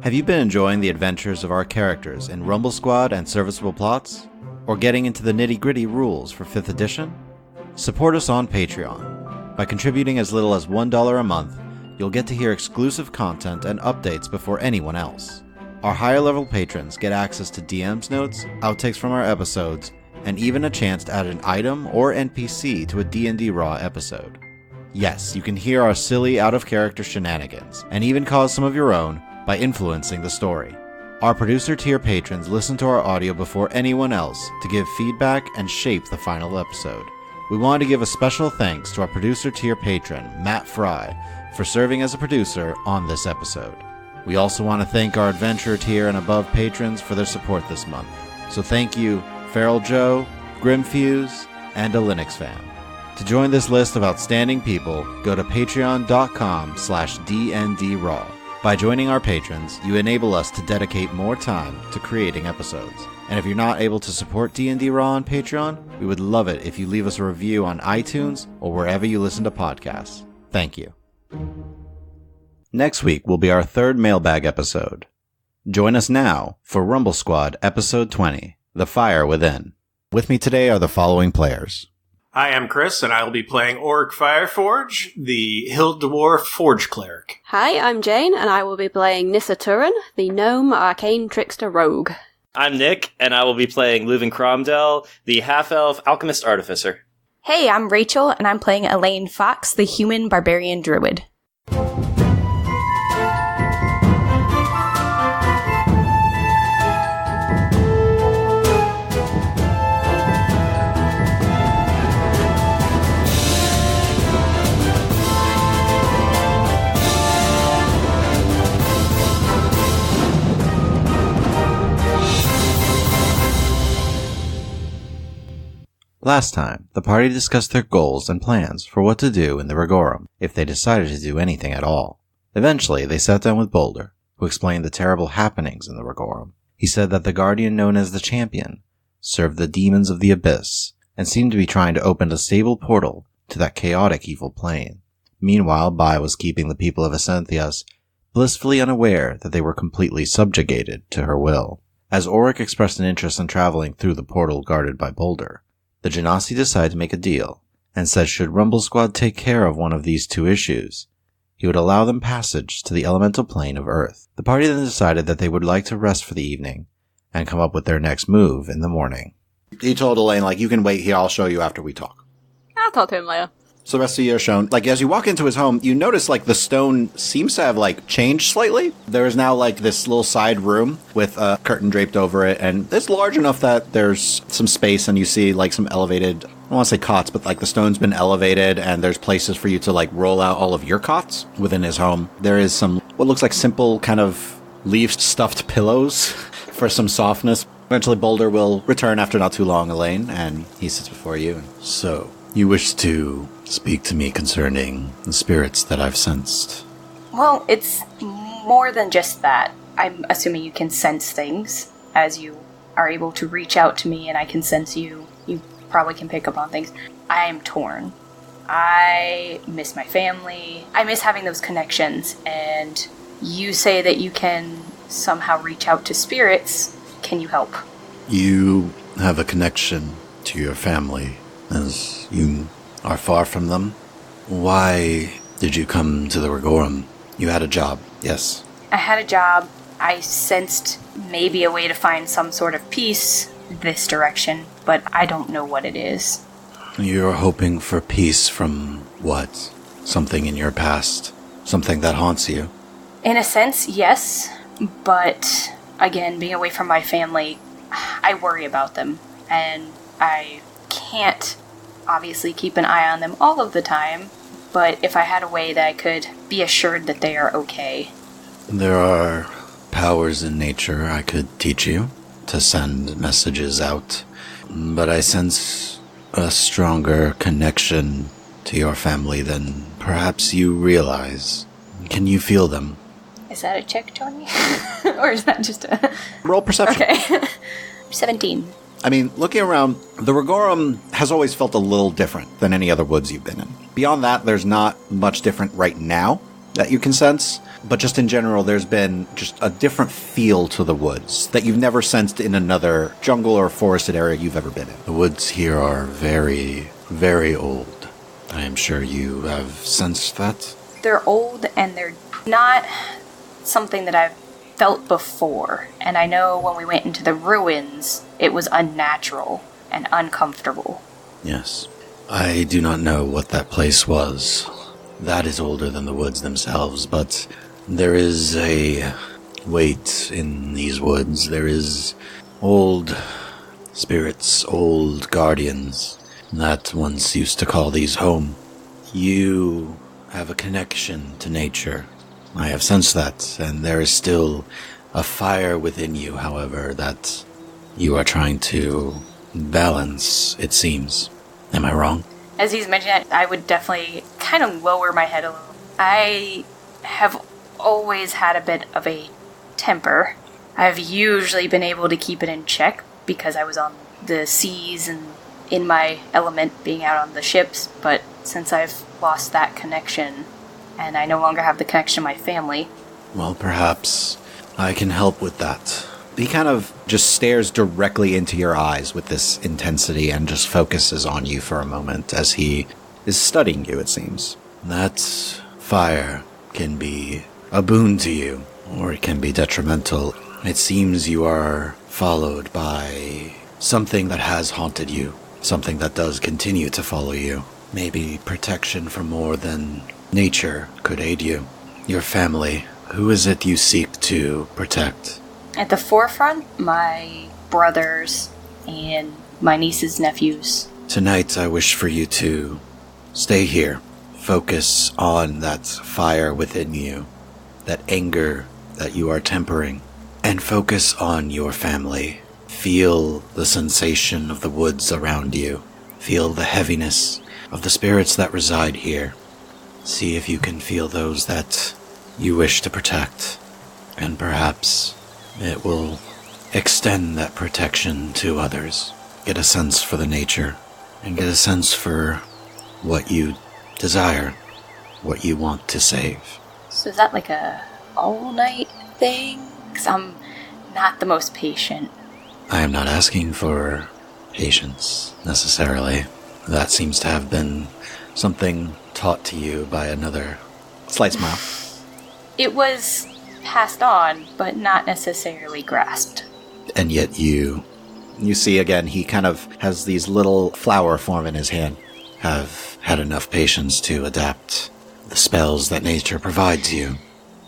Have you been enjoying the adventures of our characters in Rumble Squad and Serviceable Plots? Or getting into the nitty-gritty rules for 5th edition? Support us on Patreon. By contributing as little as $1 a month, you'll get to hear exclusive content and updates before anyone else. Our higher-level patrons get access to DM's notes, outtakes from our episodes, and even a chance to add an item or NPC to a D&D Raw episode. Yes, you can hear our silly, out-of-character shenanigans, and even cause some of your own by influencing the story. Our producer tier patrons listen to our audio before anyone else to give feedback and shape the final episode. We want to give a special thanks to our producer tier patron, Matt Fry, for serving as a producer on this episode. We also want to thank our adventurer tier and above patrons for their support this month. So thank you, Feral Joe, Grimfuse, and a Linux fan. To join this list of outstanding people, go to patreon.com/DNDRaw. By joining our patrons, you enable us to dedicate more time to creating episodes. And if you're not able to support D&D Raw on Patreon, we would love it if you leave us a review on iTunes or wherever you listen to podcasts. Thank you. Next week will be our 3rd mailbag episode. Join us now for Rumble Squad Episode 20, The Fire Within. With me today are the following players. Hi, I'm Chris, and I will be playing Orc Fireforge, the Hill Dwarf Forge Cleric. Hi, I'm Jane, and I will be playing Nissa Turin, the Gnome Arcane Trickster Rogue. I'm Nick, and I will be playing Leuven Cromdell, the Half-Elf Alchemist Artificer. Hey, I'm Rachel, and I'm playing Elean Fox, the Human Barbarian Druid. Last time, the party discussed their goals and plans for what to do in the Rigorum, if they decided to do anything at all. Eventually, they sat down with Boulder, who explained the terrible happenings in the Rigorum. He said that the guardian known as the Champion served the demons of the Abyss, and seemed to be trying to open a stable portal to that chaotic evil plane. Meanwhile, Bai was keeping the people of Ascenthias blissfully unaware that they were completely subjugated to her will. As Auric expressed an interest in traveling through the portal guarded by Boulder, the Genasi decided to make a deal, and said should Rumble Squad take care of one of these 2 issues, he would allow them passage to the elemental plane of Earth. The party then decided that they would like to rest for the evening, and come up with their next move in the morning. He told Elaine, you can wait here, I'll show you after we talk. I'll talk to him later. So the rest of you are shown. As you walk into his home, you notice, the stone seems to have, changed slightly. There is now, this little side room with a curtain draped over it, and it's large enough that there's some space, and you see, some elevated, I don't want to say cots, but, the stone's been elevated, and there's places for you to, roll out all of your cots within his home. There is some, what looks like simple kind of leaf-stuffed pillows for some softness. Eventually, Boulder will return after not too long, Elaine, and he sits before you. So, you wish to speak to me concerning the spirits that I've sensed? Well, it's more than just that. I'm assuming you can sense things, as you are able to reach out to me and I can sense you. You probably can pick up on things. I am torn. I miss my family. I miss having those connections, and you say that you can somehow reach out to spirits. Can you help? You have a connection to your family, as you are far from them. Why did you come to the Rigorum? You had a job, yes? I had a job. I sensed maybe a way to find some sort of peace this direction, but I don't know what it is. You're hoping for peace from what? Something in your past? Something that haunts you? In a sense, yes. But, again, being away from my family, I worry about them. And I can't obviously keep an eye on them all of the time, but if I had a way that I could be assured that they are okay. There are powers in nature I could teach you to send messages out, but I sense a stronger connection to your family than perhaps you realize. Can you feel them? Is that a check, Tony? Or is that just a... Roll perception. Okay. 17. I mean, looking around, the Rigorum has always felt a little different than any other woods you've been in. Beyond that, there's not much different right now that you can sense. but just in general, there's been just a different feel to the woods that you've never sensed in another jungle or forested area you've ever been in. The woods here are very, very old. I am sure you have sensed that. They're old and they're not something that I've felt before. And I know when we went into the ruins, it was unnatural and uncomfortable. Yes. I do not know what that place was. That is older than the woods themselves, but there is a weight in these woods. There is old spirits, old guardians that once used to call these home. You have a connection to nature. I have sensed that, and there is still a fire within you, however, that you are trying to balance, it seems. Am I wrong? As he's mentioned it, I would definitely kind of lower my head a little. I have always had a bit of a temper. I've usually been able to keep it in check because I was on the seas and in my element being out on the ships, but since I've lost that connection and I no longer have the connection to my family... Well, perhaps I can help with that. He kind of just stares directly into your eyes with this intensity and just focuses on you for a moment as he is studying you, it seems. That fire can be a boon to you, or it can be detrimental. It seems you are followed by something that has haunted you, something that does continue to follow you. Maybe protection from more than nature could aid you. Your family, who is it you seek to protect? At the forefront, my brothers and my niece's nephews. Tonight, I wish for you to stay here. Focus on that fire within you, that anger that you are tempering, and focus on your family. Feel the sensation of the woods around you. Feel the heaviness of the spirits that reside here. See if you can feel those that you wish to protect, and perhaps it will extend that protection to others. Get a sense for the nature, and get a sense for what you desire, what you want to save. So is that like a all-night thing? Because I'm not the most patient. I am not asking for patience, necessarily. That seems to have been something taught to you by another. Slight smile. It was passed on, but not necessarily grasped. And yet you see again, he kind of has these little flower form in his hand. Have had enough patience to adapt the spells that nature provides you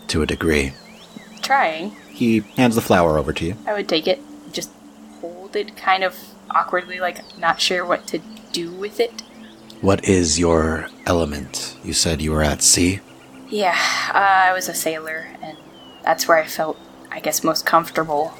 to a degree. Trying. He hands the flower over to you. I would take it, just hold it kind of awkwardly, like not sure what to do with it. What is your element? You said you were at sea? Yeah, I was a sailor, and that's where I felt, I guess, most comfortable.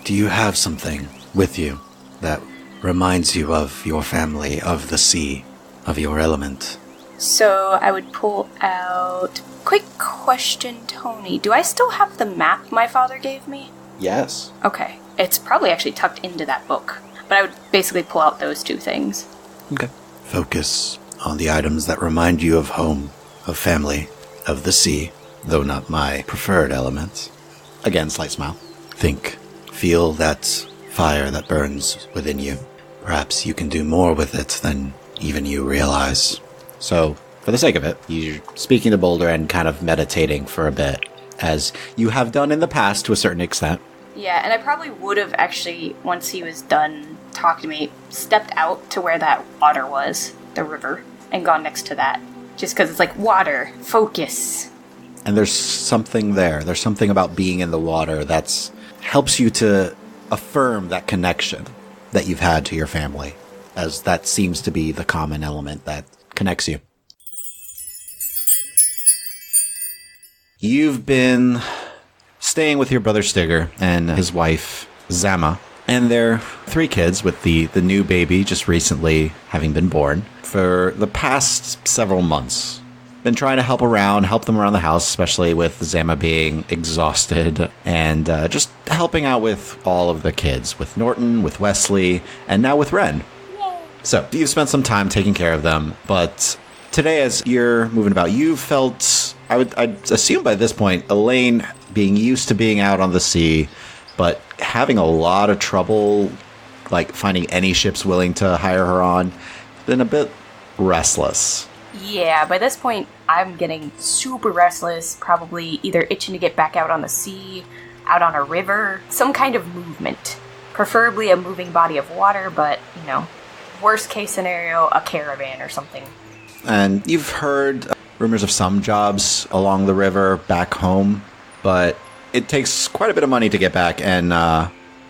Do you have something with you that reminds you of your family, of the sea, of your element? So I would pull out... Quick question, Tony. Do I still have the map my father gave me? Yes. Okay. It's probably actually tucked into that book. But I would basically pull out those two things. Okay. Focus on the items that remind you of home, of family, of the sea, though not my preferred element. Again, slight smile. Think. Feel that fire that burns within you. Perhaps you can do more with it than even you realize. So, for the sake of it, you're speaking to Boulder and kind of meditating for a bit, as you have done in the past to a certain extent. Yeah, and I probably would have actually, once he was done talking to me, stepped out to where that water was, the river, and gone next to that. Just because it's like, water, focus. And there's something there. There's something about being in the water that helps you to affirm that connection that you've had to your family, as that seems to be the common element that connects you. You've been staying with your brother Stigger and his wife Zama and their 3 kids, with the new baby just recently having been born, for the past several months. Been trying to help them around the house, especially with Zama being exhausted, and just helping out with all of the kids, with Norton, with Wesley, and now with Ren. So you've spent some time taking care of them, but today as you're moving about, you felt I'd assume by this point, Elaine, being used to being out on the sea, but having a lot of trouble, like, finding any ships willing to hire her on, been a bit restless. Yeah, by this point, I'm getting super restless, probably either itching to get back out on the sea, out on a river, some kind of movement. Preferably a moving body of water, but, worst case scenario, a caravan or something. And you've heard rumors of some jobs along the river back home, but it takes quite a bit of money to get back, and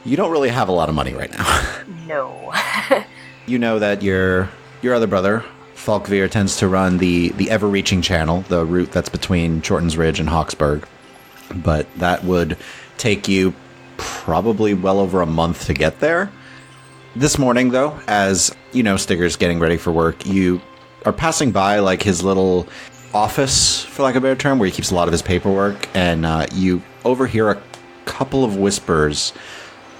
you don't really have a lot of money right now. No. You know that your other brother, Falkveer, tends to run the ever-reaching channel, the route that's between Chorton's Ridge and Hawksburg, but that would take you probably well over a month to get there. This morning, though, as, Stigger's getting ready for work, you are passing by, like, his little office, for lack of a better term, where he keeps a lot of his paperwork, and you overhear a couple of whispers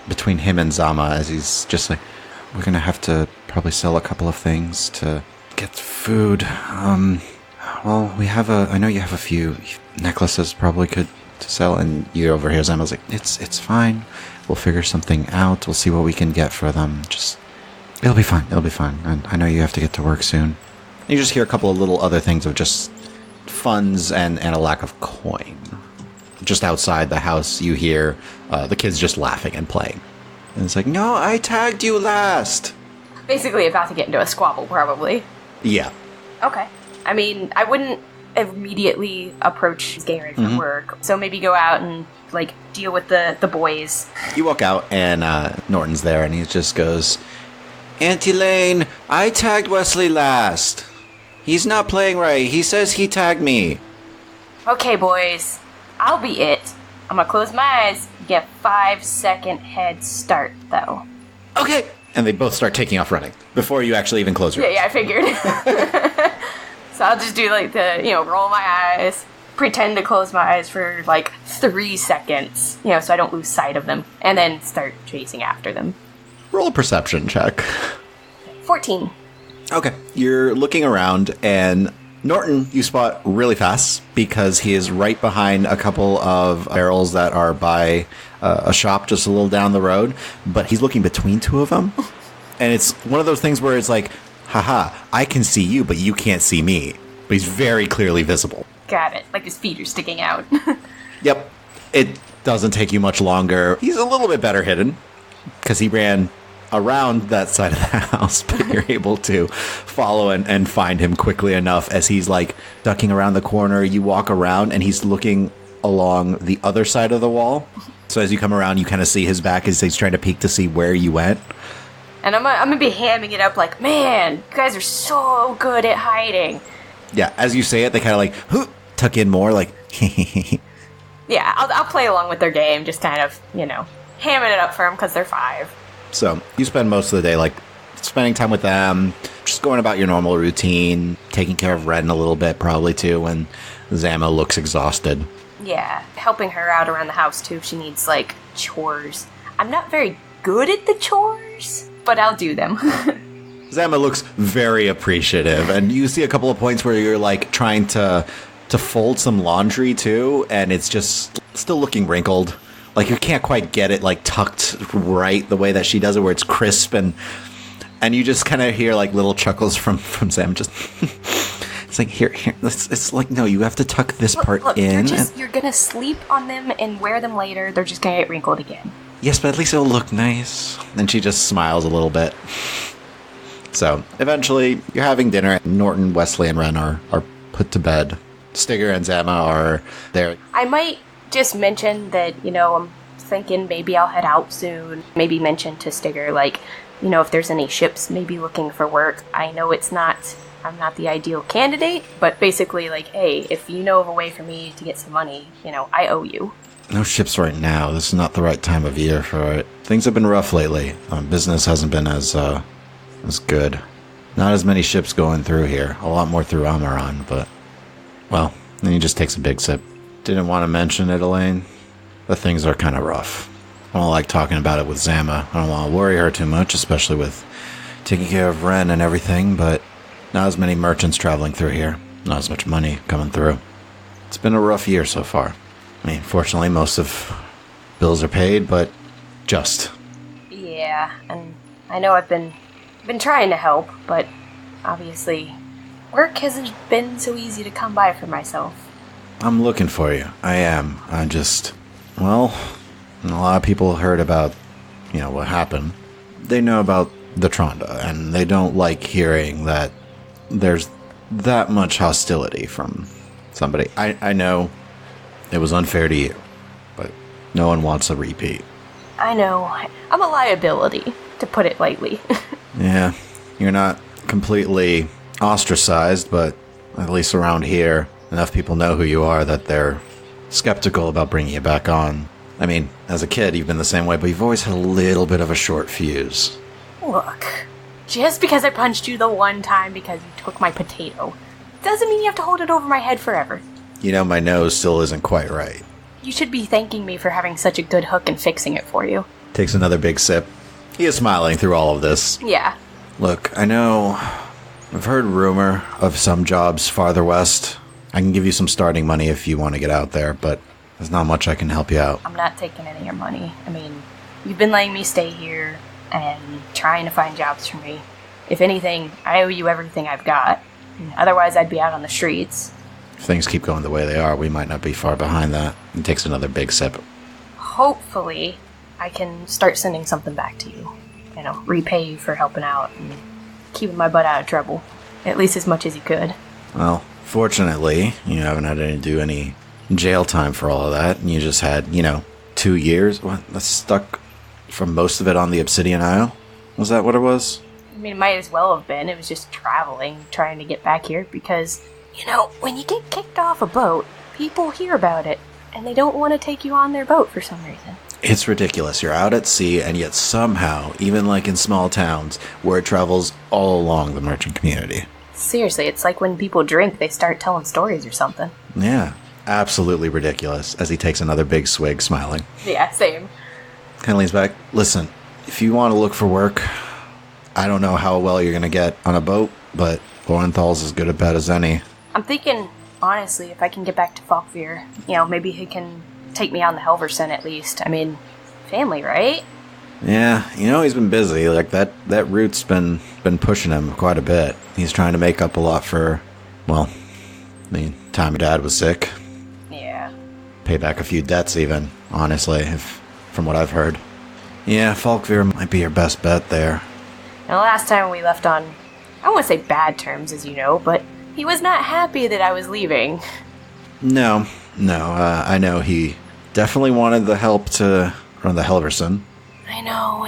between him and Zama as he's just like, we're gonna have to probably sell a couple of things to get food. Well, I know you have a few necklaces probably could to sell, and you overhear Zama's like, it's fine. We'll figure something out. We'll see what we can get for them. It'll be fine. And I know you have to get to work soon. And you just hear a couple of little other things of just funds and a lack of coin. Just outside the house, you hear the kids just laughing and playing. And it's like, no, I tagged you last. Basically about to get into a squabble, probably. Yeah. Okay. I mean, I wouldn't immediately approach getting ready for work, so maybe go out and, deal with the boys. You walk out, and Norton's there, and he just goes, Auntie Lane, I tagged Wesley last. He's not playing right. He says he tagged me. Okay, boys. I'll be it. I'm gonna close my eyes. Get 5-second head start, though. Okay. And they both start taking off running before you actually even close your eyes. Yeah, I figured. So I'll just do, roll my eyes, pretend to close my eyes for, 3 seconds, so I don't lose sight of them, and then start chasing after them. Roll a perception check. 14. Okay. You're looking around, and Norton you spot really fast because he is right behind a couple of barrels that are by a shop just a little down the road, but he's looking between two of them. And it's one of those things where it's like, haha, I can see you, but you can't see me. But he's very clearly visible. Got it. Like his feet are sticking out. Yep. It doesn't take you much longer. He's a little bit better hidden because he ran around that side of the house, but you're able to follow and find him quickly enough as he's ducking around the corner. You walk around and he's looking along the other side of the wall. So as you come around, you kind of see his back as he's trying to peek to see where you went. And I'm gonna be hamming it up like, man, you guys are so good at hiding. Yeah, as you say it, they kind of tuck in more, Yeah, I'll play along with their game, just kind of, hamming it up for them because they're 5. So you spend most of the day, spending time with them, just going about your normal routine, taking care of Ren a little bit, probably, too, when Zama looks exhausted. Yeah, helping her out around the house, too, if she needs, chores. I'm not very good at the chores, but I'll do them. Zama looks very appreciative, and you see a couple of points where you're, trying to fold some laundry, too, and it's just still looking wrinkled. You can't quite get it, tucked right the way that she does it, where it's crisp, and you just kind of hear, little chuckles from Sam, just... It's here, it's no, you have to tuck this part look, in. You're gonna sleep on them and wear them later, they're just gonna get wrinkled again. Yes, but at least it'll look nice. And she just smiles a little bit. So, eventually, you're having dinner. Norton, Wesley, and Ren are put to bed. Stigger and Zama are there. I might just mention that, I'm thinking maybe I'll head out soon. Maybe mention to Stigger, if there's any ships maybe looking for work. I know I'm not the ideal candidate, but basically, hey, if you know of a way for me to get some money, I owe you. No ships right now. This is not the right time of year for it. Things have been rough lately. Business hasn't been as good. Not as many ships going through here. A lot more through Amaran, but... Well, then he just takes a big sip. Didn't want to mention it, Elaine, but things are kind of rough. I don't like talking about it with Zama. I don't want to worry her too much, especially with taking care of Ren and everything, but not as many merchants traveling through here. Not as much money coming through. It's been a rough year so far. I mean, fortunately, most of bills are paid, but just. Yeah, and I know I've been trying to help, but obviously work hasn't been so easy to come by for myself. I'm looking for you. I am. Well, a lot of people heard about, what happened. They know about the Tronda, and they don't like hearing that there's that much hostility from somebody. I know it was unfair to you, but no one wants a repeat. I know. I'm a liability, to put it lightly. Yeah, you're not completely ostracized, but at least around here, enough people know who you are that they're skeptical about bringing you back on. I mean, as a kid, you've been the same way, but you've always had a little bit of a short fuse. Look, just because I punched you the one time because you took my potato, doesn't mean you have to hold it over my head forever. My nose still isn't quite right. You should be thanking me for having such a good hook and fixing it for you. Takes another big sip. He is smiling through all of this. Yeah. Look, I know I've heard rumor of some jobs farther west. I can give you some starting money if you want to get out there, but there's not much I can help you out. I'm not taking any of your money. I mean, you've been letting me stay here and trying to find jobs for me. If anything, I owe you everything I've got. Otherwise, I'd be out on the streets. If things keep going the way they are, we might not be far behind that. He takes another big sip. Hopefully, I can start sending something back to you. Repay you for helping out and keeping my butt out of trouble. At least as much as you could. Well, fortunately, you haven't had to do any jail time for all of that. And you just had, 2 years. That's stuck from most of it on the Obsidian Isle? Was that what it was? I mean, it might as well have been. It was just traveling, trying to get back here because, when you get kicked off a boat, people hear about it, and they don't want to take you on their boat for some reason. It's ridiculous. You're out at sea, and yet somehow, even like in small towns, word travels all along the merchant community. Seriously, it's like when people drink, they start telling stories or something. Yeah, absolutely ridiculous, as he takes another big swig, smiling. Yeah, same. Kind of leans back. Listen, if you want to look for work, I don't know how well you're going to get on a boat, but Lorenthal's as good a bet as any. I'm thinking, honestly, if I can get back to Falkveer, maybe he can take me on the Helverson at least. I mean, family, right? Yeah, he's been busy. Like, that route's been pushing him quite a bit. He's trying to make up a lot for, time Dad was sick. Yeah. Pay back a few debts even, honestly, from what I've heard. Yeah, Falkveer might be your best bet there. Now, last time we left on, I won't say bad terms, as you know, but he was not happy that I was leaving. No, I know he definitely wanted the help to run the Helverson. I know,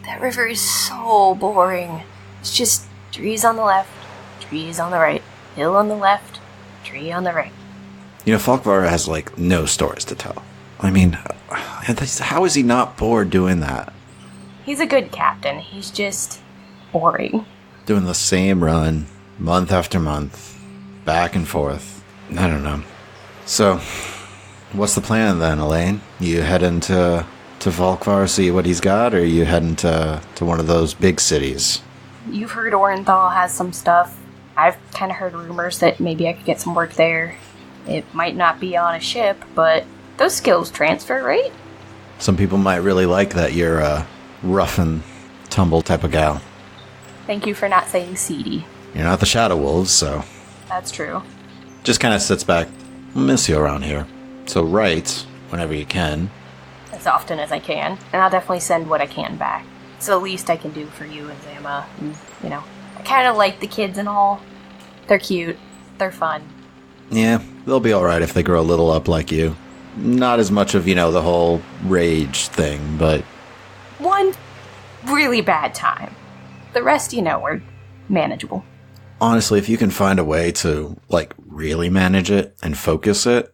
that river is so boring. It's just trees on the left, trees on the right, hill on the left, tree on the right. Falkvar has, no stories to tell. I mean, how is he not bored doing that? He's a good captain. He's just boring. Doing the same run, month after month, back and forth. I don't know. So, what's the plan then, Elean? You heading to Falkvar, see what he's got, or you heading to one of those big cities? You've heard Orenthal has some stuff. I've kind of heard rumors that maybe I could get some work there. It might not be on a ship, but those skills transfer, right? Some people might really like that you're a rough and tumble type of gal. Thank you for not saying seedy. You're not the Shadow Wolves, so... That's true. Just kind of sits back. I'll miss you around here. So write whenever you can. As often as I can. And I'll definitely send what I can back. It's the least I can do for you and Zama. And, I kind of like the kids and all. They're cute. They're fun. Yeah, they'll be alright if they grow a little up like you. Not as much of, the whole rage thing, but... One really bad time. The rest, are manageable. Honestly, if you can find a way to, really manage it and focus it,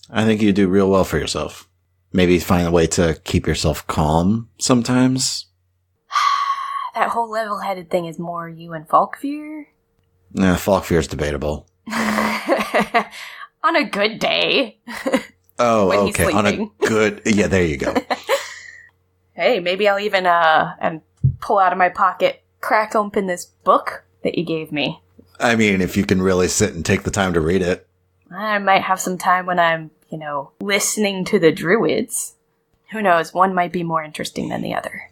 I think you do real well for yourself. Maybe find a way to keep yourself calm sometimes. That whole level-headed thing is more you and Falkveer? Nah, Falkveer's debatable. On a good day. Oh, okay. On a good... Yeah, there you go. Hey, maybe I'll even and pull out of my pocket, crack open this book that you gave me. I mean, if you can really sit and take the time to read it. I might have some time when I'm, listening to the druids. Who knows, one might be more interesting than the other.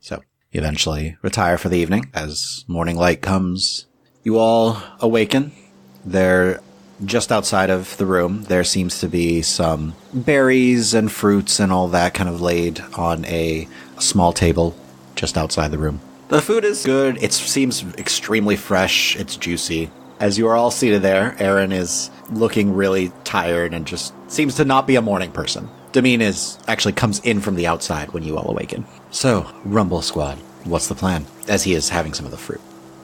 So, you eventually retire for the evening. As morning light comes, you all awaken. There, just outside of the room, there seems to be some berries and fruits and all that kind of laid on a small table just outside the room. The food is good. It seems extremely fresh. It's juicy. As you are all seated there, Aaron is looking really tired and just seems to not be a morning person. Damien actually comes in from the outside when you all awaken. So, Rumble Squad, what's the plan? As he is having some of the fruit.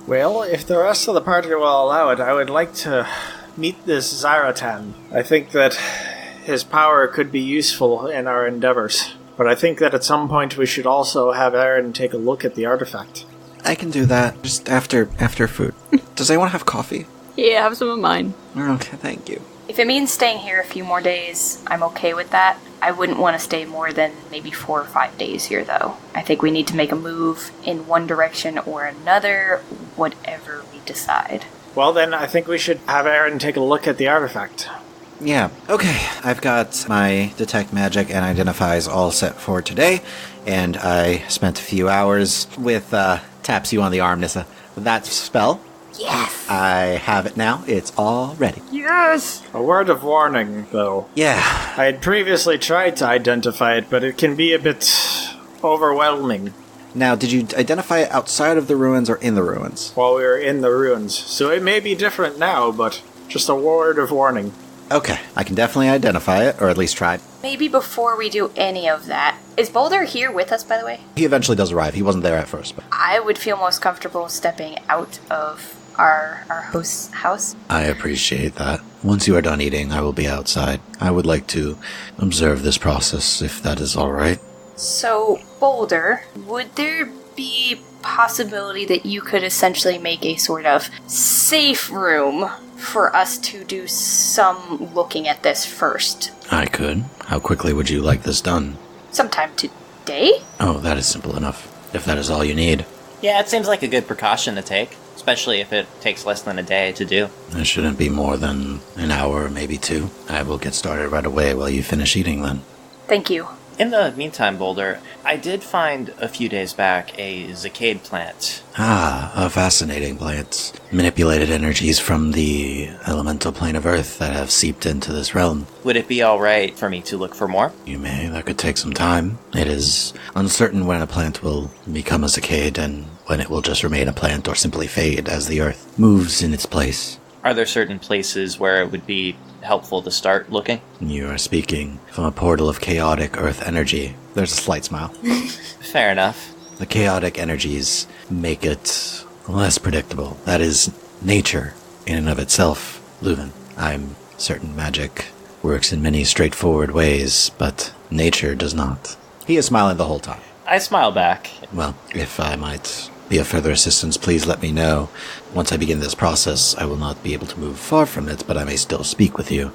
Well, if the rest of the party will allow it, I would like to meet this Zaratan. I think that his power could be useful in our endeavors. But I think that at some point we should also have Aaron take a look at the artifact. I can do that just after food. Does anyone have coffee? Yeah, have some of mine. Okay, thank you. If it means staying here a few more days, I'm okay with that. I wouldn't want to stay more than maybe 4 or 5 days here, though. I think we need to make a move in one direction or another, whatever we decide. Well, then I think we should have Aaron take a look at the artifact. Yeah, okay. I've got my Detect Magic and Identifies all set for today, and I spent a few hours with taps you on the arm, Nissa. With that spell. Yes! I have it now. It's all ready. Yes! A word of warning, though. Yeah. I had previously tried to identify it, but it can be a bit overwhelming Now, did you identify it outside of the ruins or in the ruins? while we were in the ruins. So it may be different now, but just a word of warning. Okay, I can definitely identify it, or at least try. Maybe before we do any of that, is Boulder here with us, by the way? He eventually does arrive. He wasn't there at first, but... I would feel most comfortable stepping out of our host's house. I appreciate that. Once you are done eating, I will be outside. I would like to observe this process, if that is all right. So, Boulder, would there be possibility that you could essentially make a sort of safe room for us to do some looking at this first? I could. How quickly would you like this done? Sometime today? Oh, that is simple enough. If that is all you need. Yeah, it seems like a good precaution to take, especially if it takes less than a day to do. It shouldn't be more than an hour, maybe 2. I will get started right away while you finish eating then. Thank you. In the meantime, Boulder, I did find a few days back a Zacade plant. Ah, a fascinating plant. Manipulated energies from the elemental plane of Earth that have seeped into this realm. Would it be alright for me to look for more? You may. That could take some time. It is uncertain when a plant will become a Zacade and when it will just remain a plant or simply fade as the Earth moves in its place. Are there certain places where it would be helpful to start looking? You are speaking from a portal of chaotic Earth energy. There's a slight smile. Fair enough. The chaotic energies make it less predictable. That is nature in and of itself, Leuven. I'm certain magic works in many straightforward ways, but nature does not. He is smiling the whole time. I smile back. Well, if I might be of further assistance, please let me know. Once I begin this process, I will not be able to move far from it, but I may still speak with you.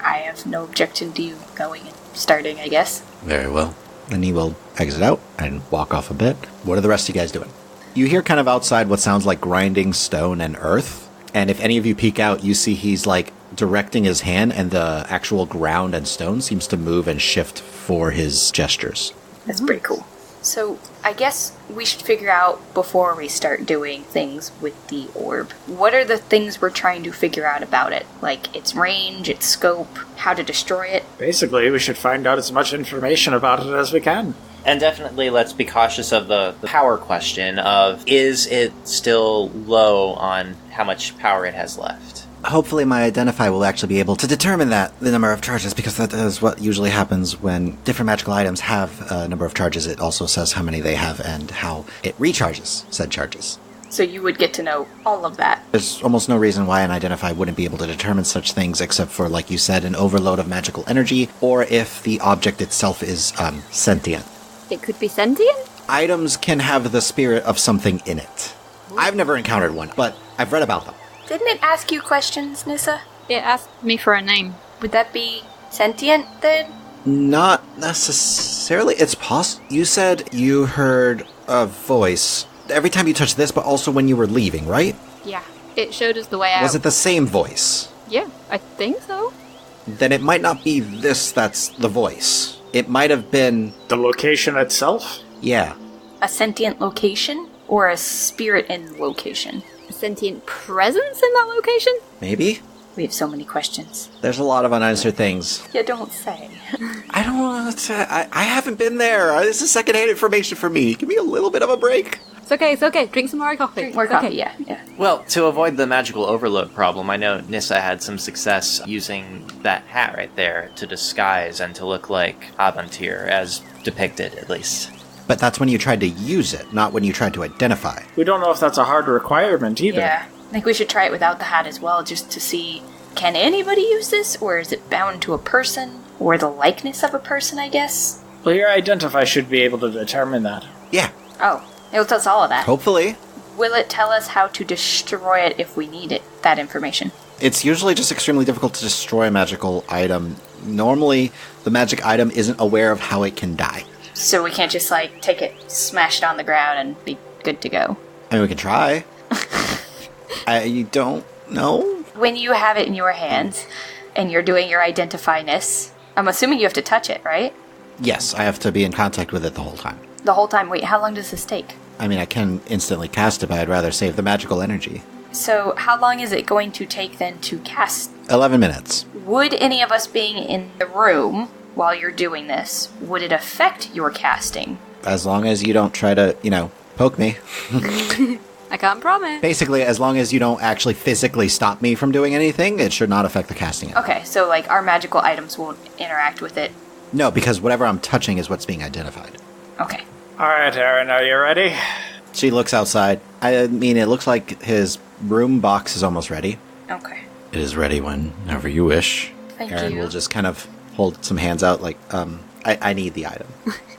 I have no objection to you going and starting, I guess. Very well. Then he will exit out and walk off a bit. What are the rest of you guys doing? You hear kind of outside what sounds like grinding stone and earth, and if any of you peek out, you see he's like directing his hand, and the actual ground and stone seems to move and shift for his gestures. That's pretty cool. So, I guess we should figure out before we start doing things with the orb. What are the things we're trying to figure out about it? Like, its range, its scope, how to destroy it? Basically, we should find out as much information about it as we can. And definitely let's be cautious of the power question of, is it still low on how much power it has left? Hopefully my Identify will actually be able to determine that, the number of charges, because that is what usually happens when different magical items have a number of charges. It also says how many they have and how it recharges said charges. So you would get to know all of that. There's almost no reason why an Identify wouldn't be able to determine such things except for, like you said, an overload of magical energy, or if the object itself is sentient. It could be sentient? Items can have the spirit of something in it. I've never encountered one, but I've read about them. Didn't it ask you questions, Nissa? It asked me for a name. Would that be sentient, then? Not necessarily. It's possible. You said you heard a voice every time you touched this, but also when you were leaving, right? Yeah. It showed us the way out. Was it the same voice? Yeah, I think so. Then it might not be this that's the voice. It might have been... The location itself? Yeah. A sentient location or a spirit in location? A sentient presence in that location? Maybe? We have so many questions. There's a lot of unanswered things. You don't say. I don't want to... I haven't been there. This is secondhand information for me. Give me a little bit of a break. It's okay. Drink some more coffee. Drink more coffee, okay. yeah. Well, to avoid the magical overload problem, I know Nissa had some success using that hat right there to disguise and to look like Avantir, as depicted, at least. But that's when you tried to use it, not when you tried to identify. We don't know if that's a hard requirement either. Yeah. I think we should try it without the hat as well, just to see, can anybody use this, or is it bound to a person, or the likeness of a person, I guess? Well, your identify should be able to determine that. Yeah, Oh, it'll tell us all of that. hopefully. Will it tell us how to destroy it if we need it, that information? It's usually just extremely difficult to destroy a magical item. Normally, the magic item isn't aware of how it can die. So we can't just, take it, smash it on the ground, and be good to go. I mean, we can try. I don't know. When you have it in your hands, and you're doing your identify-ness, I'm assuming you have to touch it, right? Yes, I have to be in contact with it the whole time. The whole time. Wait, how long does this take? I mean, I can instantly cast it, but I'd rather save the magical energy. So how long is it going to take then to cast? 11 minutes. Would any of us being in the room while you're doing this, would it affect your casting? As long as you don't try to, poke me. I can't promise. Basically, as long as you don't actually physically stop me from doing anything, it should not affect the casting. Okay, so our magical items won't interact with it. No, because whatever I'm touching is what's being identified. Okay. Alright, Aaron, are you ready? She looks outside. I mean, it looks like his room box is almost ready. Okay. It is ready whenever you wish. Thank Aaron you. will just kind of hold some hands out like, I need the item.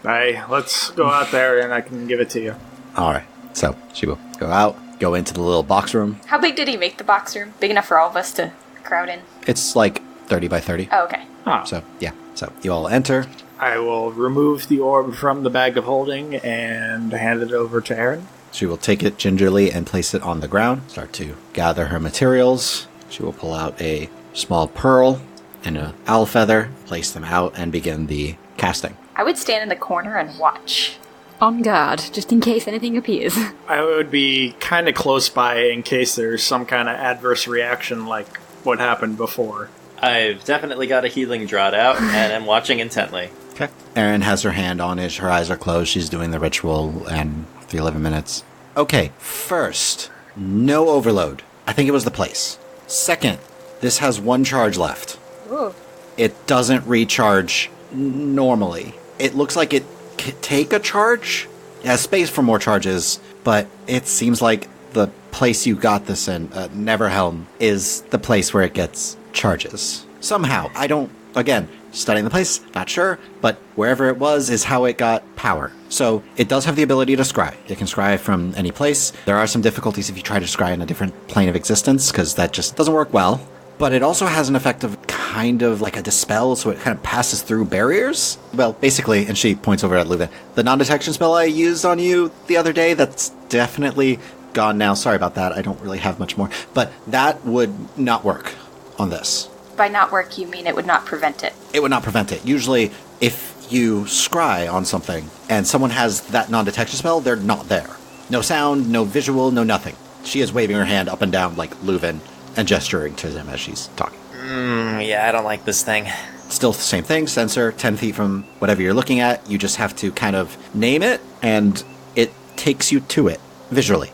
Aye, let's go out there and I can give it to you. All right. So she will go out, go into the little box room. How big did he make the box room? Big enough for all of us to crowd in? It's like 30 by 30. Oh, okay. Ah, So, yeah. So you all enter. I will remove the orb from the bag of holding and hand it over to Aaron. She will take it gingerly and place it on the ground. Start to gather her materials. She will pull out a small pearl and an owl feather, place them out, and begin the casting. I would stand in the corner and watch. On guard, just in case anything appears. I would be kind of close by in case there's some kind of adverse reaction like what happened before. I've definitely got a healing draught out, and I'm watching intently. Okay. Erin has her hand on it. Her eyes are closed. She's doing the ritual and the 11 minutes. Okay, first, no overload. I think it was the place. Second, this has one charge left. Ooh. It doesn't recharge normally. It looks like it could take a charge. It has space for more charges, but it seems like the place you got this in, Neverhelm, is the place where it gets charges. Somehow, I don't, again, studying the place, not sure, but wherever it was is how it got power. So it does have the ability to scry. It can scry from any place. There are some difficulties if you try to scry in a different plane of existence, because that just doesn't work well. But it also has an effect of kind of like a dispel, so it kind of passes through barriers. Well, basically, and she points over at Leuven, the non-detection spell I used on you the other day, that's definitely gone now. Sorry about that. I don't really have much more. But that would not work on this. By not work, you mean it would not prevent it? It would not prevent it. Usually, if you scry on something and someone has that non-detection spell, they're not there. No sound, no visual, no nothing. She is waving her hand up and down like Leuven and gesturing to them as she's talking. Yeah, I don't like this thing. Still the same thing, sensor 10 feet from whatever you're looking at. You just have to kind of name it, and it takes you to it visually.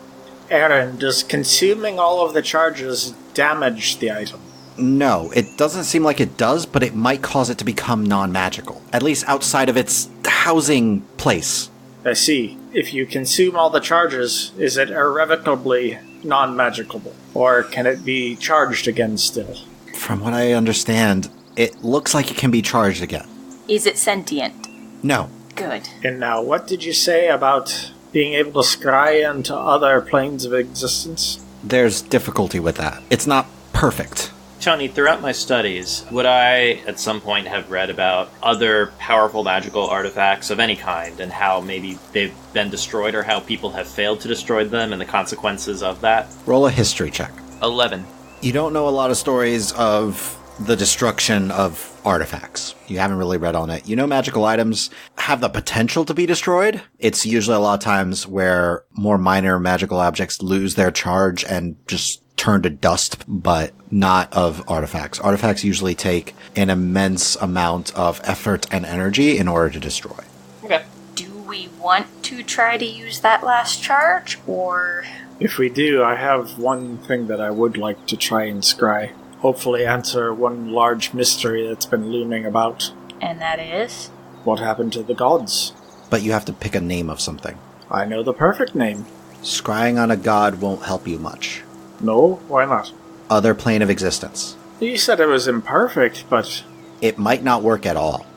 Aaron, does consuming all of the charges damage the item? No, it doesn't seem like it does, but it might cause it to become non-magical. At least outside of its housing place. I see. If you consume all the charges, is it irrevocably non-magical? Or can it be charged again still? From what I understand, it looks like it can be charged again. Is it sentient? No. Good. And now, what did you say about being able to scry into other planes of existence? There's difficulty with that. It's not perfect. Tony, throughout my studies, would I at some point have read about other powerful magical artifacts of any kind and how maybe they've been destroyed or how people have failed to destroy them and the consequences of that? Roll a history check. 11. You don't know a lot of stories of the destruction of artifacts. You haven't really read on it. You know magical items have the potential to be destroyed. It's usually a lot of times where more minor magical objects lose their charge and just turn to dust, but not of artifacts. Artifacts usually take an immense amount of effort and energy in order to destroy. Okay. Do we want to try to use that last charge, or... If we do, I have one thing that I would like to try and scry. Hopefully answer one large mystery that's been looming about. And that is? What happened to the gods? But you have to pick a name of something. I know the perfect name. Scrying on a god won't help you much. No? Why not? Other plane of existence. You said it was imperfect, but... It might not work at all.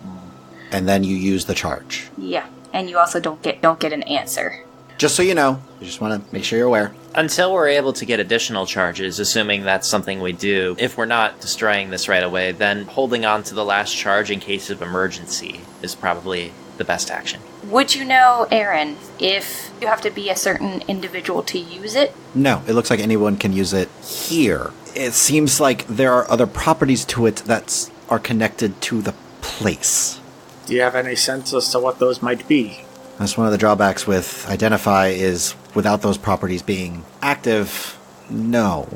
And then you use the charge. Yeah, and you also don't get an answer. Just so you know, I just want to make sure you're aware. Until we're able to get additional charges, assuming that's something we do, if we're not destroying this right away, then holding on to the last charge in case of emergency is probably the best action. Would you know, Aaron, if you have to be a certain individual to use it? No, it looks like anyone can use it here. It seems like there are other properties to it that are connected to the place. Do you have any sense as to what those might be? That's one of the drawbacks with Identify is without those properties being active, no.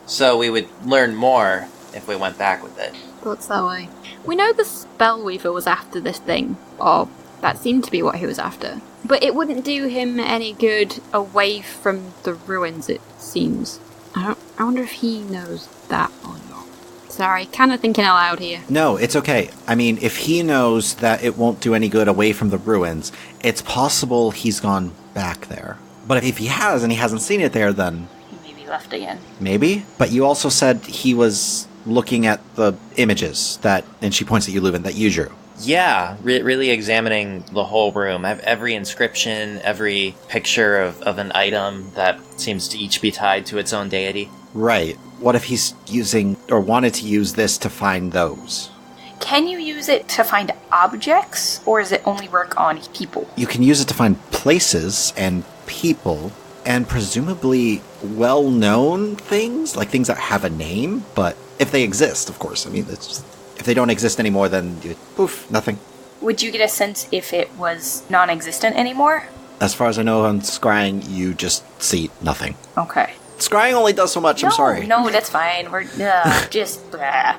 So we would learn more if we went back with it. Thoughts that way. We know the Spellweaver was after this thing, or that seemed to be what he was after. But it wouldn't do him any good away from the ruins, it seems. I wonder if he knows that or not. Sorry, kind of thinking out loud here. No, it's okay. I mean, if he knows that it won't do any good away from the ruins, it's possible he's gone back there. But if he has and he hasn't seen it there, then... He may be left again. Maybe? But you also said he was looking at the images that, and she points at you, Leuven, that you drew. Yeah, really examining the whole room. I have every inscription, every picture of an item that seems to each be tied to its own deity. Right. What if he's using, or wanted to use this to find those? Can you use it to find objects, or does it only work on people? You can use it to find places and people, and presumably well-known things, like things that have a name, but if they exist, of course. I mean, it's just, if they don't exist anymore, then poof, nothing. Would you get a sense if it was non-existent anymore? As far as I know, on scrying, you just see nothing. Okay. Scrying only does so much, I'm sorry. No, that's fine. We're just... Yeah.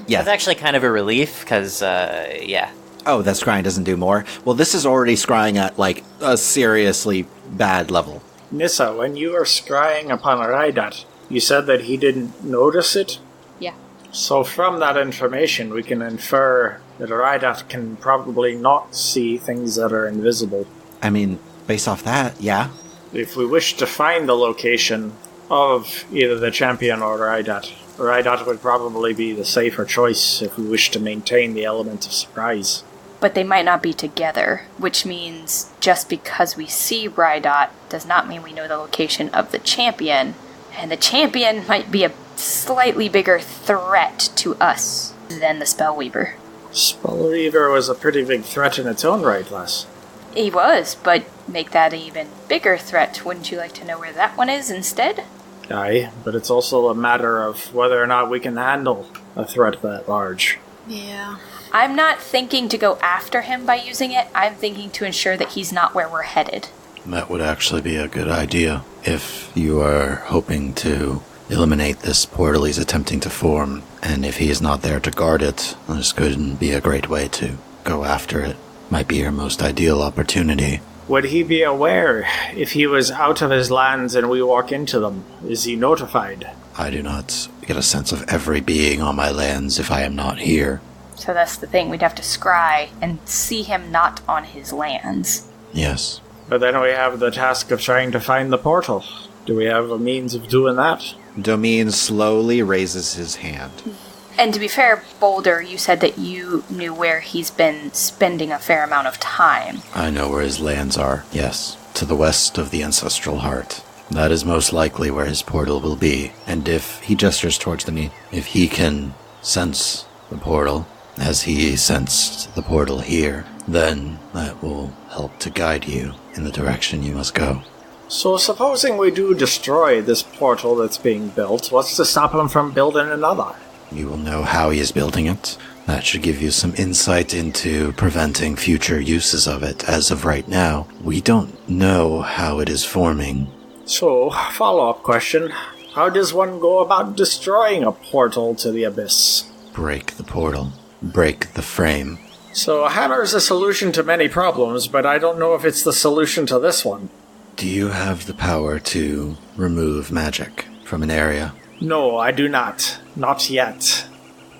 That's actually kind of a relief, because, yeah. Oh, that scrying doesn't do more? Well, this is already scrying at, like, a seriously bad level. Nissa, when you were scrying upon Raidat, you said that he didn't notice it? Yeah. So from that information, we can infer that Raidat can probably not see things that are invisible. I mean, based off that, yeah. If we wish to find the location of either the champion or Raidat would probably be the safer choice if we wish to maintain the element of surprise. But they might not be together, which means just because we see Raidat does not mean we know the location of the champion, and the champion might be a slightly bigger threat to us than the Spellweaver. Spellweaver was a pretty big threat in its own right, lass. He was, but make that an even bigger threat. Wouldn't you like to know where that one is instead? Aye, but it's also a matter of whether or not we can handle a threat that large. Yeah. I'm not thinking to go after him by using it. I'm thinking to ensure that he's not where we're headed. That would actually be a good idea. If you are hoping to eliminate this portal he's attempting to form, and if he is not there to guard it, this could be a great way to go after it. Might be your most ideal opportunity. Would he be aware if he was out of his lands and we walk into them? Is he notified? I do not get a sense of every being on my lands if I am not here. So that's the thing. We'd have to scry and see him not on his lands. Yes. But then we have the task of trying to find the portal. Do we have a means of doing that? Domine slowly raises his hand. And to be fair, Boulder, you said that you knew where he's been spending a fair amount of time. I know where his lands are, yes. To the west of the Ancestral Heart. That is most likely where his portal will be. And if He gestures towards the knee. If he can sense the portal, as he sensed the portal here, then that will help to guide you in the direction you must go. So supposing we do destroy this portal that's being built, what's to stop him from building another? You will know how he is building it. That should give you some insight into preventing future uses of it. As of right now, we don't know how it is forming. So, follow-up question. How does one go about destroying a portal to the abyss? Break the portal. Break the frame. So a hammer is a solution to many problems, but I don't know if it's the solution to this one. Do you have the power to remove magic from an area? No, I do not. Not yet.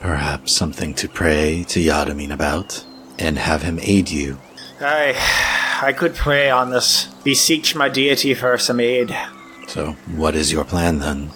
Perhaps something to pray to Yadamin about, and have him aid you. I could pray on this. Beseech my deity for some aid. So, what is your plan then?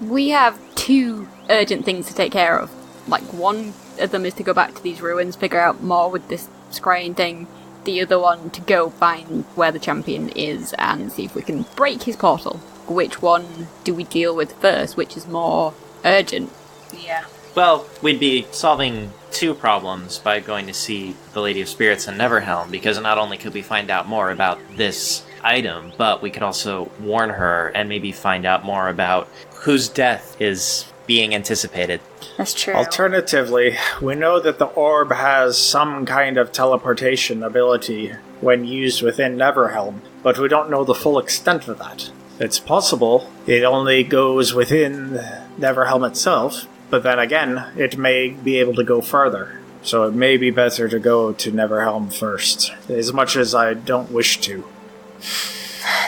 We have 2 urgent things to take care of. Like, one of them is to go back to these ruins, figure out more with this scrying thing. The other one to go find where the champion is and see if we can break his portal. Which one do we deal with first? Which is more urgent? Yeah. Well, we'd be solving 2 problems by going to see the Lady of Spirits in Neverhelm, because not only could we find out more about this item, but we could also warn her and maybe find out more about whose death is being anticipated. That's true. Alternatively, we know that the orb has some kind of teleportation ability when used within Neverhelm, but we don't know the full extent of that. It's possible it only goes within Neverhelm itself, but then again, it may be able to go further. So it may be better to go to Neverhelm first, as much as I don't wish to.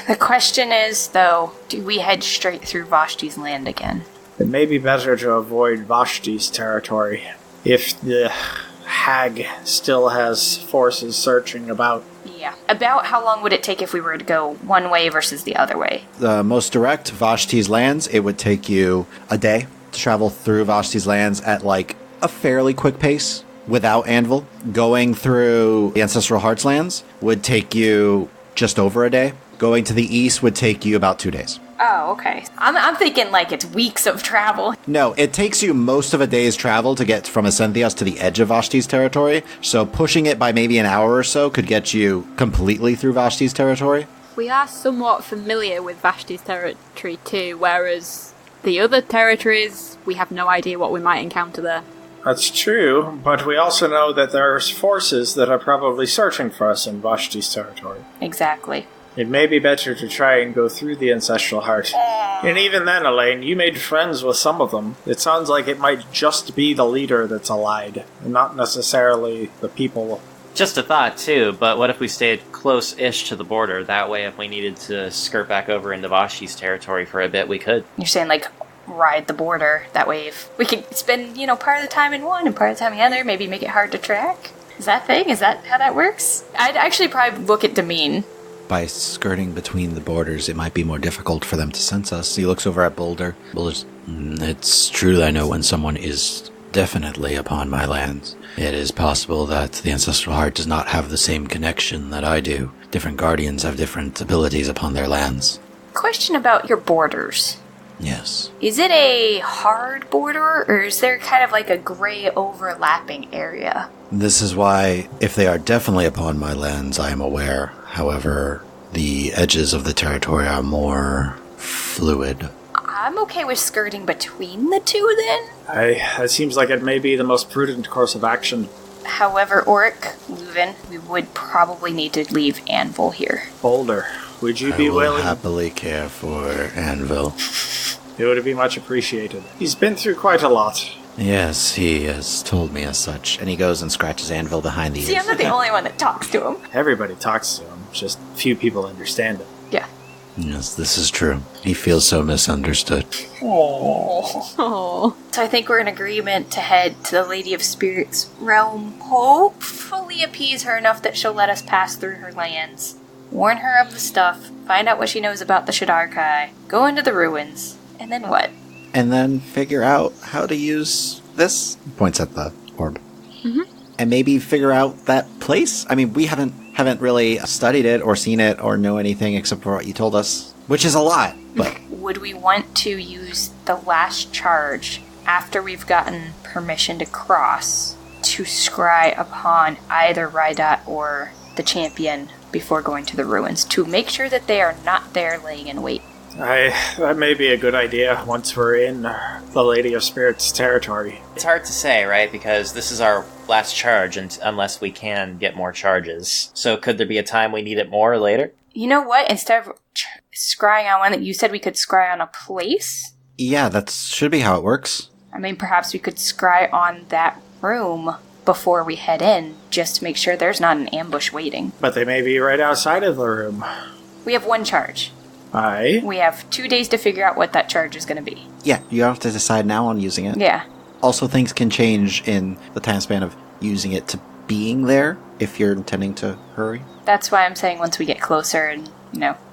The question is, though, do we head straight through Vashti's land again? It may be better to avoid Vashti's territory, if the hag still has forces searching about. Yeah. About how long would it take if we were to go one way versus the other way? The most direct, Vashti's lands, it would take you a day to travel through Vashti's lands at like a fairly quick pace without Anvil. Going through the Ancestral Hearts lands would take you just over a day. Going to the east would take you about 2 days. Oh, okay. I'm thinking like it's weeks of travel. No, it takes you most of a day's travel to get from Ascenthios to the edge of Vashti's territory, so pushing it by maybe an hour or so could get you completely through Vashti's territory. We are somewhat familiar with Vashti's territory too, whereas the other territories, we have no idea what we might encounter there. That's true, but we also know that there's forces that are probably searching for us in Vashti's territory. Exactly. It may be better to try and go through the Ancestral Heart. And even then, Elean, you made friends with some of them. It sounds like it might just be the leader that's allied, and not necessarily the people. Just a thought, too, but what if we stayed close-ish to the border? That way, if we needed to skirt back over into Vashi's territory for a bit, we could. You're saying, like, ride the border. That way, if we could spend, part of the time in one and part of the time in the other, maybe make it hard to track? Is that thing? Is that how that works? I'd actually probably look at Demean. By skirting between the borders, it might be more difficult for them to sense us. He looks over at Boulder. Boulder's, it's true that I know when someone is definitely upon my lands. It is possible that the Ancestral Heart does not have the same connection that I do. Different guardians have different abilities upon their lands. Question about your borders. Yes. Is it a hard border, or is there kind of like a gray overlapping area? This is why, if they are definitely upon my lands, I am aware. However, the edges of the territory are more fluid. I'm okay with skirting between the two, then. It seems like it may be the most prudent course of action. However, Oric, Leuven, we would probably need to leave Anvil here. Boulder, would you I be will willing? happily care for Anvil. It would be much appreciated. He's been through quite a lot. Yes, he has told me as such. And he goes and scratches Anvil behind the ears. See, I'm not the only one that talks to him. Everybody talks to him, just few people understand it. Yeah. Yes, this is true. He feels so misunderstood. Oh. So I think we're in agreement to head to the Lady of Spirits realm. Hopefully appease her enough that she'll let us pass through her lands. Warn her of the stuff. Find out what she knows about the Shadarkai. Go into the ruins. And then what? And then figure out how to use this. Points at the orb. Mm-hmm. And maybe figure out that place. I mean, we haven't really studied it or seen it or know anything except for what you told us, which is a lot. But would we want to use the last charge after we've gotten permission to cross to scry upon either Rydot or the champion before going to the ruins to make sure that they are not there laying in wait. That may be a good idea once we're in the Lady of Spirits territory. It's hard to say, right? Because this is our last charge unless we can get more charges. So could there be a time we need it more later? You know what? Instead of scrying on one, you said we could scry on a place? Yeah, that should be how it works. I mean, perhaps we could scry on that room before we head in, just to make sure there's not an ambush waiting. But they may be right outside of the room. We have one charge. Aye. We have 2 days to figure out what that charge is going to be. Yeah, you have to decide now on using it. Yeah. Also, things can change in the time span of using it to being there if you're intending to hurry. That's why I'm saying once we get closer and,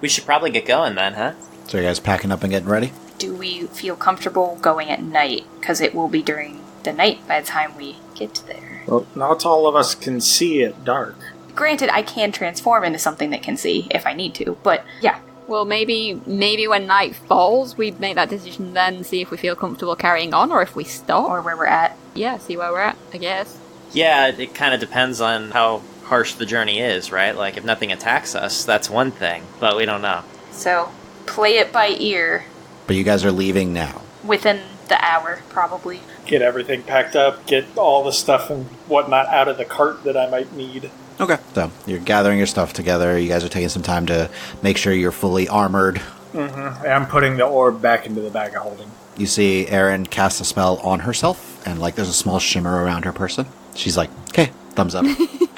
We should probably get going then, huh? So you guys packing up and getting ready? do we feel comfortable going at night? Because it will be during the night by the time we get there. Well, not all of us can see at dark. Granted, I can transform into something that can see if I need to, but yeah. Well, maybe when night falls, we make that decision then, see if we feel comfortable carrying on, or if we stop. Or where we're at. Yeah, see where we're at, I guess. Yeah, it kind of depends on how harsh the journey is, right? Like, if nothing attacks us, that's one thing, but we don't know. So, play it by ear. But you guys are leaving now. Within the hour, probably. Get everything packed up, get all the stuff and whatnot out of the cart that I might need. Okay. So you're gathering your stuff together. You guys are taking some time to make sure you're fully armored. Mm-hmm. I'm putting the orb back into the bag of holding. You see Erin cast a spell on herself, and like there's a small shimmer around her person. She's like, okay, thumbs up.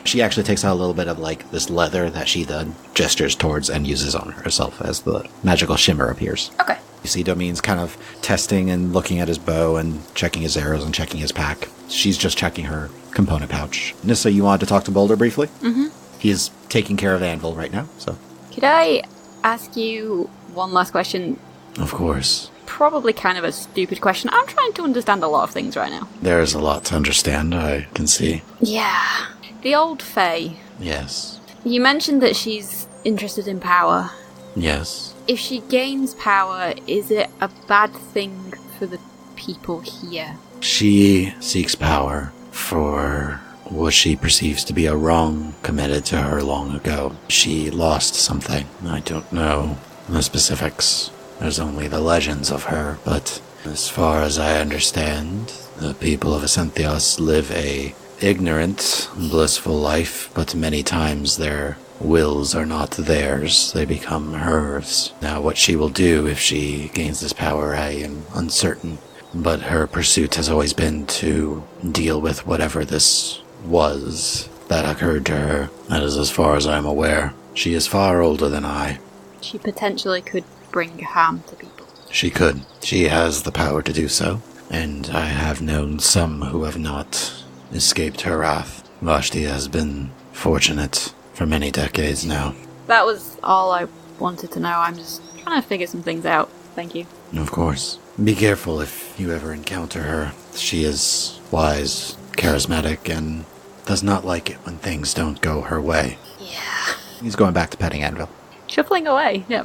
She actually takes out a little bit of like this leather that she then gestures towards and uses on herself as the magical shimmer appears. Okay. You see Domin's kind of testing and looking at his bow and checking his arrows and checking his pack. She's just checking her component pouch. Nissa, you wanted to talk to Boulder briefly? Mm-hmm. He is taking care of Anvil right now, so. Could I ask you one last question? Of course. Probably kind of a stupid question. I'm trying to understand a lot of things right now. There's a lot to understand, I can see. Yeah. The old Fae. Yes. You mentioned that she's interested in power. Yes. If she gains power, is it a bad thing for the people here? She seeks power for what she perceives to be a wrong committed to her long ago. She lost something. I don't know the specifics. There's only the legends of her, but as far as I understand, the people of Ascenthios live a ignorant, blissful life, but many times their wills are not theirs, they become hers. Now, what she will do if she gains this power, I am uncertain, but her pursuit has always been to deal with whatever this was that occurred to her. That is as far as I'm aware. She is far older than I. She potentially could bring harm to people. She could. She has the power to do so, and I have known some who have not escaped her wrath. Vashti has been fortunate for many decades now. That was all I wanted to know. I'm just trying to figure some things out. Thank you. Of course. Be careful if you ever encounter her. She is wise, charismatic, and does not like it when things don't go her way. Yeah. He's going back to petting Anvil. Shuffling away, yeah.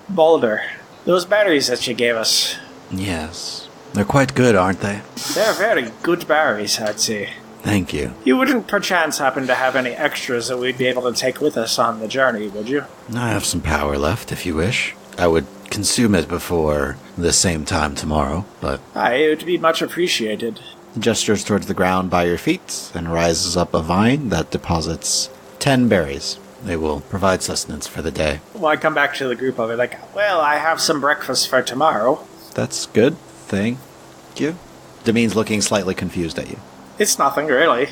Boulder, those batteries that you gave us, Yes. They're quite good, aren't they? they're very good berries, I'd say. Thank you. You wouldn't perchance happen to have any extras that we'd be able to take with us on the journey, would you? I have some power left, if you wish. I would consume it before the same time tomorrow, but Aye, it would be much appreciated. He gestures towards the ground by your feet and rises up a vine that deposits 10 berries. they will provide sustenance for the day. Well, I come back to the group of it like, well, I have some breakfast for tomorrow. That's good. Thank you. Domin's looking slightly confused at you. It's nothing, really.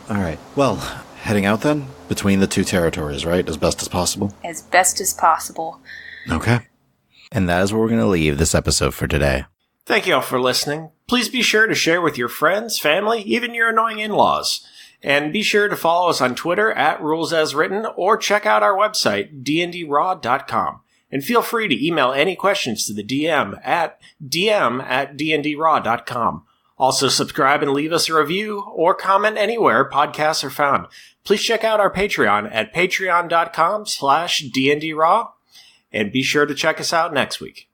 All right. Well, heading out then? Between the two territories, right? As best as possible? As best as possible. Okay. And that is where we're going to leave this episode for today. Thank you all for listening. Please be sure to share with your friends, family, even your annoying in-laws. And be sure to follow us on Twitter at RulesAsWritten or check out our website, dndraw.com. And feel free to email any questions to the DM at dndraw.com. Also subscribe and leave us a review or comment anywhere podcasts are found. Please check out our Patreon at patreon.com/dndraw. And be sure to check us out next week.